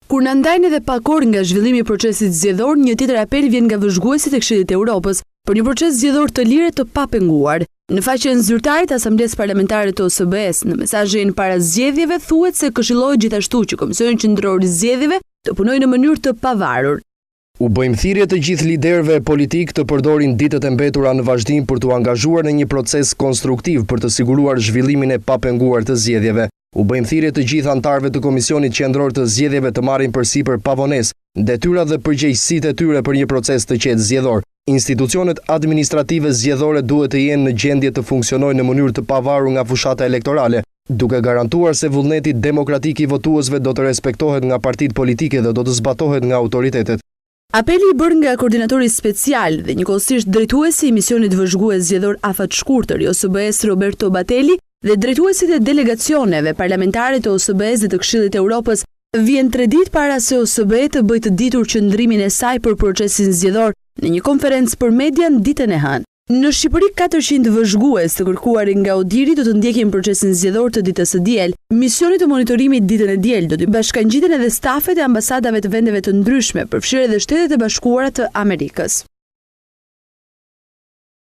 Kur na ndajnë edhe pak orë nga zhvillimi i procesit zgjedhor, një tjetër apel vjen nga vëzhguesit e Këshillit të Evropës për një proces zgjedhor të lirë të papenguar. Në faqen zyrtare të Asamblesë Parlamentare të OSBE-s, në mesazhin para zgjedhjeve thuhet se këshillohet gjithashtu që Komisioni Qendror i Zgjedhjeve të punojë në mënyrë të pavarur. U bëjmë thirrje të gjithë liderëve politik të përdorin ditët e mbetura në vazhdim për t'u angazhuar në një proces konstruktiv për të siguruar zhvillimin e papenguar të zgjedhjeve. U bëjmë thirrje të gjithë anëtarëve të Komisionit Qendror të Zgjedhjeve të marrin përsipër pavonesë detyrat dhe përgjegjësitë e tyre për një proces të qetë zgjedhor. Institucionet administrative zgjedhore duhet të jenë në gjendje të funksionojnë në mënyrë të pavarur nga fushata elektorale, duke garantuar se vullneti demokratik i votuesve do të respektohet nga partitë politike dhe do të zbatohet nga autoritetet. Apeli i bërë nga koordinatori special dhe njëkohësisht drejtuesi i misionit vëzhgues zgjedhor afat shkurtër i OSBE-s Roberto Batelli dhe drejtuesit e delegacioneve parlamentare të OSBE-s dhe të Këshillit të Evropës vjen 3 ditë para se OSBE të bëjë të ditur qëndrimin e saj për procesin zgjedhor në një konferencë për media në ditën e hënë. Në Shqipëri 400 vëzhgues të kërkuar nga Odiri do të ndjekin procesin zgjedhor të ditës së diel. Misioni të monitorimit ditën e diel do të bashkangjiten edhe stafet e ambasadave të vendeve të ndryshme, përfshirë edhe Shtetet e Bashkuara të Amerikës.